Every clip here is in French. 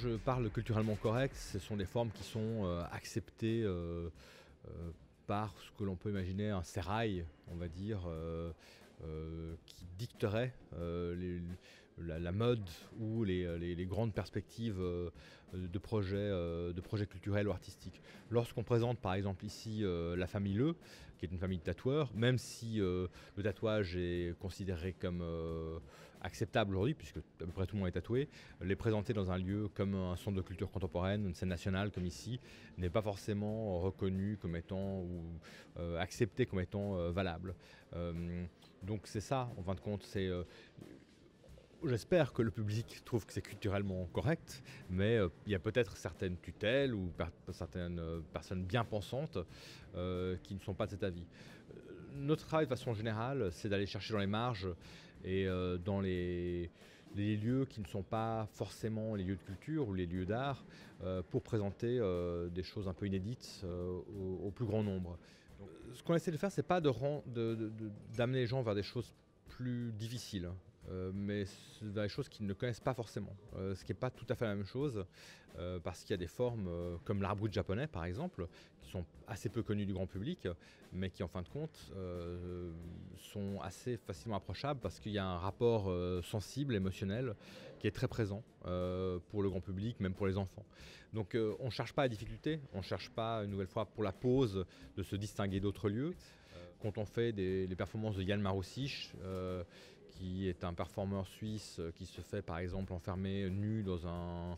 je parle culturellement correct, ce sont des formes qui sont acceptées par ce que l'on peut imaginer un sérail, on va dire, qui dicterait la mode ou les grandes perspectives de projets culturels ou artistiques. Lorsqu'on présente par exemple ici la famille Le, qui est une famille de tatoueurs, même si le tatouage est considéré comme acceptable aujourd'hui, puisque à peu près tout le monde est tatoué, les présenter dans un lieu comme un centre de culture contemporaine, une scène nationale comme ici, n'est pas forcément reconnu comme étant ou accepté comme étant valable. Donc c'est ça, en fin de compte, j'espère que le public trouve que c'est culturellement correct, mais il y a peut-être certaines tutelles ou certaines personnes bien pensantes qui ne sont pas de cet avis. Notre travail de façon générale, c'est d'aller chercher dans les marges et dans les lieux qui ne sont pas forcément les lieux de culture ou les lieux d'art pour présenter des choses un peu inédites au plus grand nombre. Donc, ce qu'on essaie de faire, c'est pas d'amener les gens vers des choses plus difficiles. Mais vers des choses qu'ils ne connaissent pas forcément, ce qui n'est pas tout à fait la même chose, parce qu'il y a des formes comme l'arbre japonais par exemple, qui sont assez peu connues du grand public, mais qui en fin de compte sont assez facilement approchables parce qu'il y a un rapport sensible, émotionnel, qui est très présent pour le grand public, même pour les enfants. Donc on ne cherche pas la difficulté, on ne cherche pas une nouvelle fois pour la pose de se distinguer d'autres lieux. Quand on fait les performances de Yann Maroussich, qui est un performeur suisse qui se fait par exemple enfermer nu dans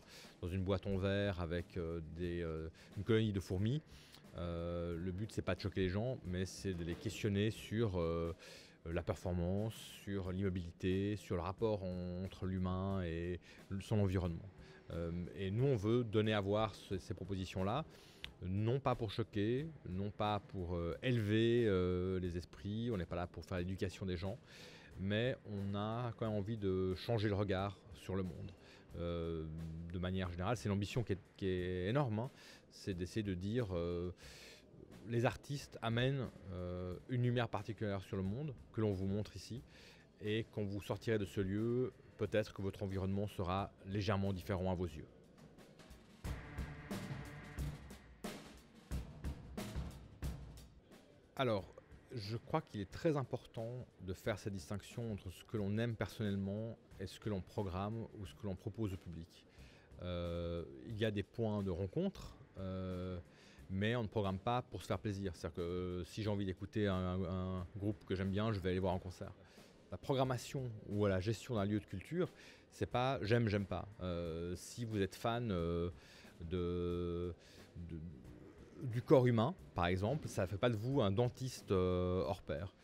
une boîte en verre avec une colonie de fourmis. Le but c'est pas de choquer les gens, mais c'est de les questionner sur la performance, sur l'immobilité, sur le rapport entre l'humain et son environnement. Et nous on veut donner à voir ces propositions-là, non pas pour choquer, non pas pour élever les esprits, on n'est pas là pour faire l'éducation des gens, mais on a quand même envie de changer le regard sur le monde. De manière générale, c'est l'ambition qui est énorme, hein. C'est d'essayer de dire les artistes amènent une lumière particulière sur le monde que l'on vous montre ici, et quand vous sortirez de ce lieu, peut-être que votre environnement sera légèrement différent à vos yeux. Alors, je crois qu'il est très important de faire cette distinction entre ce que l'on aime personnellement et ce que l'on programme ou ce que l'on propose au public. Il y a des points de rencontre, mais on ne programme pas pour se faire plaisir. C'est-à-dire que si j'ai envie d'écouter un groupe que j'aime bien, je vais aller voir en concert. La programmation ou la gestion d'un lieu de culture, c'est pas j'aime, j'aime pas. Si vous êtes fan du corps humain, par exemple, ça ne fait pas de vous un dentiste hors pair.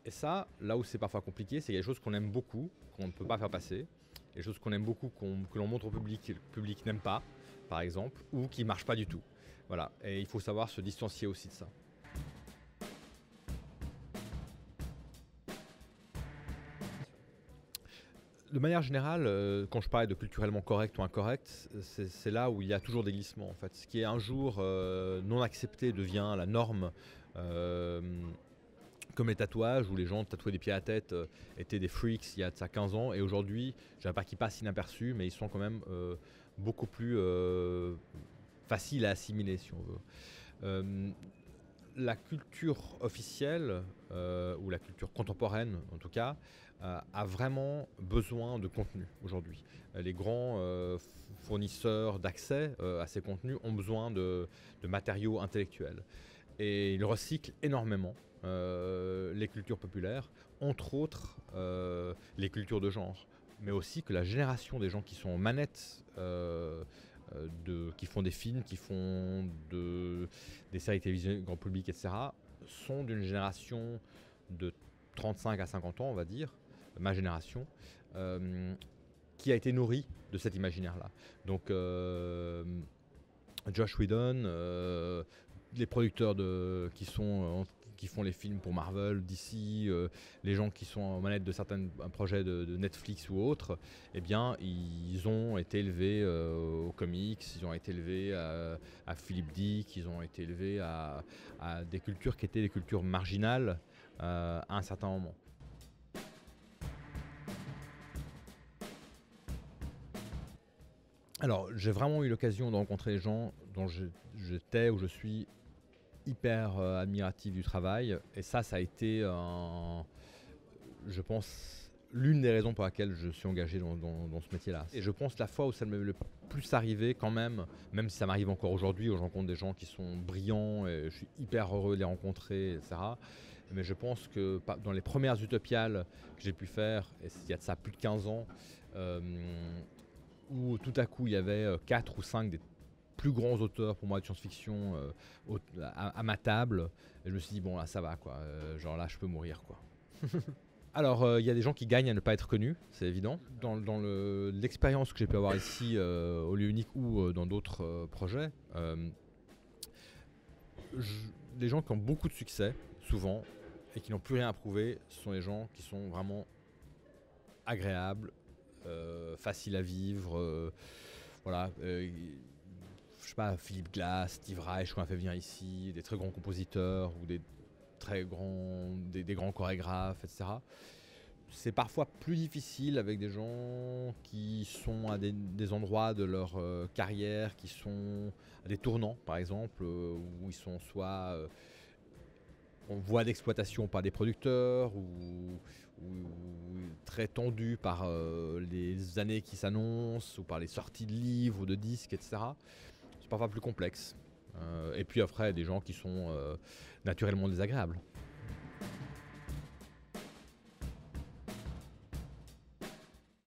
Et ça, là où c'est parfois compliqué, c'est qu'il y a des choses qu'on aime beaucoup, qu'on ne peut pas faire passer, et des choses qu'on aime beaucoup, que l'on montre au public et le public n'aime pas, par exemple, ou qui ne marchent pas du tout. Voilà, et il faut savoir se distancier aussi de ça. De manière générale, quand je parlais de culturellement correct ou incorrect, c'est là où il y a toujours des glissements. En fait. Ce qui est un jour non accepté devient la norme, comme les tatouages, où les gens tatouaient des pieds à la tête étaient des freaks il y a de ça 15 ans, et aujourd'hui, je ne dirais pas qu'ils passent inaperçus, mais ils sont quand même beaucoup plus faciles à assimiler, si on veut. La culture officielle, ou la culture contemporaine en tout cas, a vraiment besoin de contenu aujourd'hui. Les grands fournisseurs d'accès à ces contenus ont besoin de matériaux intellectuels. Et ils recyclent énormément les cultures populaires, entre autres les cultures de genre, mais aussi que la génération des gens qui sont aux manettes qui font des films, qui font des séries télévisées grand public, etc., sont d'une génération de 35 à 50 ans, on va dire, ma génération, qui a été nourrie de cet imaginaire-là. Donc Joss Whedon, les producteurs qui font les films pour Marvel, DC, les gens qui sont aux manettes de certains projets de Netflix ou autres, eh bien, ils ont été élevés aux comics, ils ont été élevés à Philip Dick, ils ont été élevés à des cultures qui étaient des cultures marginales à un certain moment. Alors, j'ai vraiment eu l'occasion de rencontrer des gens dont j'étais ou je suis hyper admiratif du travail. Et ça a été, je pense, l'une des raisons pour laquelle je suis engagé dans ce métier-là. Et je pense la fois où ça m'est le plus arrivé quand même si ça m'arrive encore aujourd'hui, où je rencontre des gens qui sont brillants et je suis hyper heureux de les rencontrer, etc. Mais je pense que dans les premières utopiales que j'ai pu faire, et il y a de ça plus de 15 ans, euh, où tout à coup il y avait 4 ou 5 des plus grands auteurs pour moi de science-fiction à ma table, et je me suis dit bon là ça va quoi, genre là je peux mourir quoi. Alors il y a des gens qui gagnent à ne pas être connus, c'est évident. Dans l'expérience que j'ai pu avoir ici au lieu unique ou dans d'autres projets, les gens qui ont beaucoup de succès, souvent, et qui n'ont plus rien à prouver, ce sont les gens qui sont vraiment agréables, faciles à vivre. Voilà. Je sais pas, Philippe Glass, Steve Reich, qu'on a fait venir ici, des très grands compositeurs ou des grands chorégraphes, etc. C'est parfois plus difficile avec des gens qui sont à des endroits de leur carrière, qui sont à des tournants, par exemple, où ils sont soit en voie d'exploitation par des producteurs ou très tendus par les années qui s'annoncent ou par les sorties de livres ou de disques, etc. C'est parfois plus complexe. Et puis après, des gens qui sont naturellement désagréables.